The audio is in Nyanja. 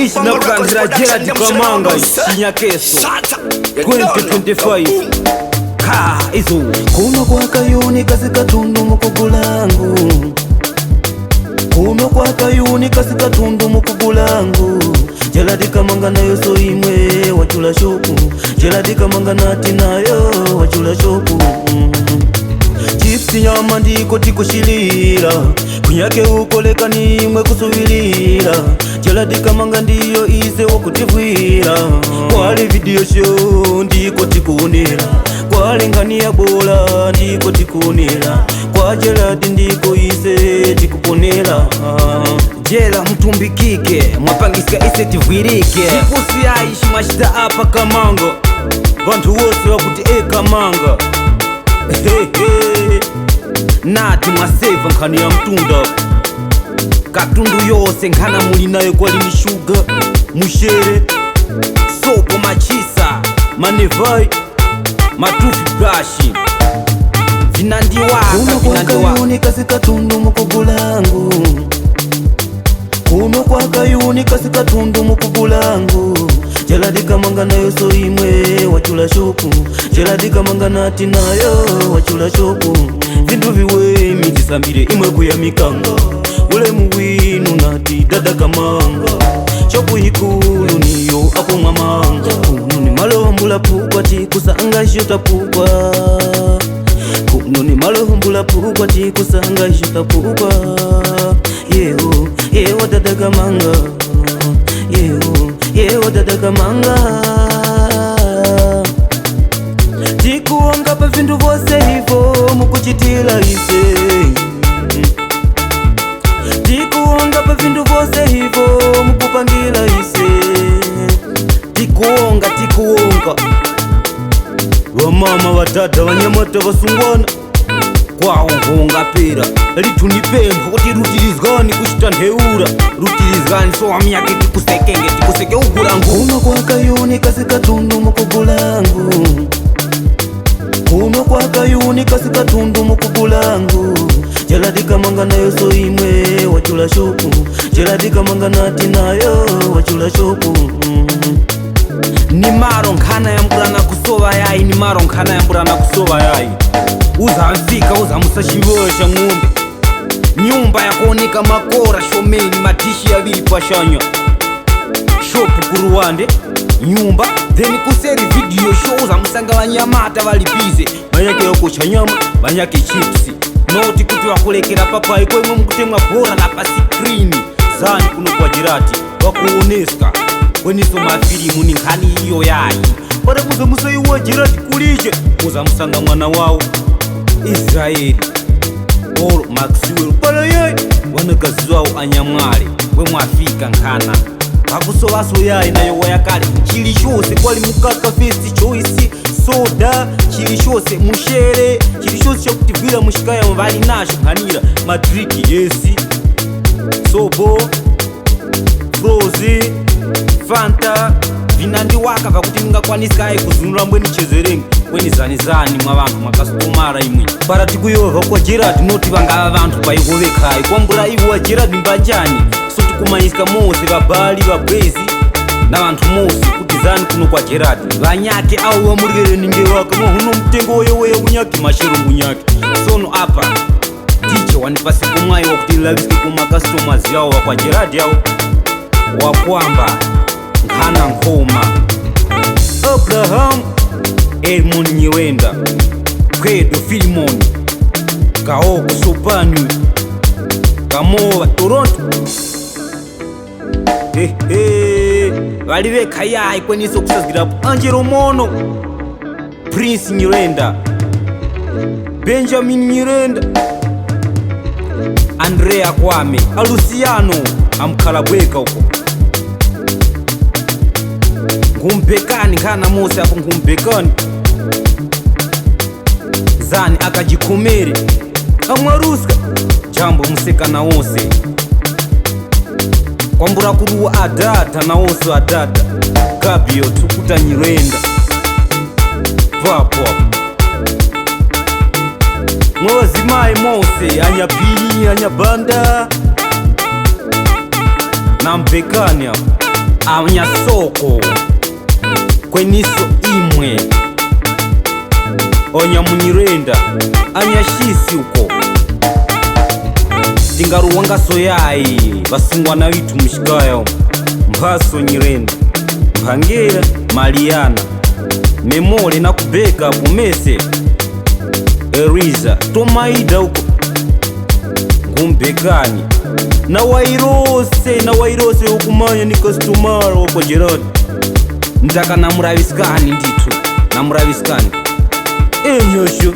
Ishi na Brandra Gerard Kamanga Shinyakeso 2025 ka izo kuno kwa kayuni kasika tundu mukugulangu kuno kwa kayuni kasika tundu mukugulangu Gerard Kamanga nayo so imwe wachula shoku Gerard Kamanga nati nayo wachula shoku Chips nyama ndiko tikushilira kunyake ukoleka nimwe kusubilira Gerard Kamanga ndiyo ize wakutivwira kwali video show ndiko tikunira kwali ngani ya bola ndiko tikunira kwa Gerard ndiko ize tikuponera Jela mtumbikike mwapangisika ise tivwirike Chikusi aishi mashita apa Kamanga Bantu wose wakuti Kamanga Nati maseva nkani ya mtunda Katundu yose nkana muli nayo kwa lini shuga Mushere Sopo machisa Manevai Matufi brashi Vinandiwaka kuno kwa kayuni kasika tundu mukugulangu kuno kwa kayuni kasika tundu mukugulangu Gerard Kamanga nayo so imwe wachula shoku Gerard Kamanga nati nayo wachula shoku Vindu viwe mijisambire imwe kuyamikanga ule muwinu nati dada Kamanga shoku hikulu niyo ako mwamanga kuno ni malombula pukwa tikusanga shota pukwa kuno ni malombula pukwa tikusanga shota pukwa yeho dada Kamanga yeho dada Kamanga tikuonga pa vindu vose hivo mukuchitila ise tikuonga pa vindu vose hivo mukupangila ise tikuonga Wamama watata wanyamata wasungwana Kwao ngonga pera Litunipembo kuti rutilizgani kushita nheura Rutilizgani so wamiyake tikuseke ugulangu kuno kwa kayuni kasika tundu mukugulangu kuno kwa kayuni kasika tundu mukugulangu Gerard Kamanga nayo so imwe wachula shoku Gerard Kamanga nati nayo wachula shoku Ni maro nkana ya mburana kusova yai Ni maro nkana ya mburana kusova yai Uzamfika uzamusashivosha ng'ombe Nyumba ya kuonika makora shomeni matishi ya vili pashanya Shopu kuruwande Nyumba Then kuseri video show uzamusanga wanyamata walipize Banyake yoko chanyama Banyake chipsi Noti kuti wakulekera papai kwa imwe mkutemwa bora na pasikrini Zani kuno kwa Gerard Wakuoneska Weniso mafilimu ni nkani iyo yai Pare kuza musayi wa Gerard kulije Kuza musanga mwana wao Israeli Oro Maxwell Pare yai Wanagazi wao anyamwale We mwafika nkana Hakusowaso yai na yowa yakali Chili shose kwali mukaka festi choisi Soda Chili shose mushere Chili shose chakutivila mushikaya mbali nasho kanira Madriki yesi Sobo Froze Fanta Vinandiwaka vakuti mingakwanisikaye kuzunura mbweni chezerengi Kweni zani mwa vantu makasitomara imwe Para tikuyova kwa Gerard noti vangava vantu paikovekayi Kwa mbura iwa Gerard mbanjani Soti kumanyisika mose vabali vabwezi Na vantu mose kuti zani kuno kwa Gerard Vanyake au wamurigere ninge waka Mwahuno mtengo wewe unyaki mashero unyaki Sono apa Tiche wanipasiko mwayo wakuti lavisike kuma customers yao Wakwa Gerard yao Wakwamba Nkana Nkoma Abraham Edmond Nyewenda Kwedo Filimoni Kaoko Sopanu Kamoa Toronto Waliwe kayai kweniso kusazgirapu Angelo Mono Prince Nyewenda Benjamin Nyewenda Andrea Kwame Aluciano Amkalabweka uko Ngumpekani nkana mose hapo ngumpekani Zani akajikomere Kamwaruska Jambo museka na wose Kwambura kuruwa adata na wose adata Gabio tukuta Nyewenda Papo Mwazimae mose Anyapini anyabanda anampekani apo anyasoko kweniso imwe onyamunyirenda anyashisi uko tingaruwa ngaso yayi vasungwana vitu mushikaya mphaso nyirenda mphangera Mariana Memole na kubeka Bumese Eriza Tomaida uko ngumbekani na wairose ukumanya ni customer uko Gerard ndaka namuraviskani nditu namuraviskani enyosho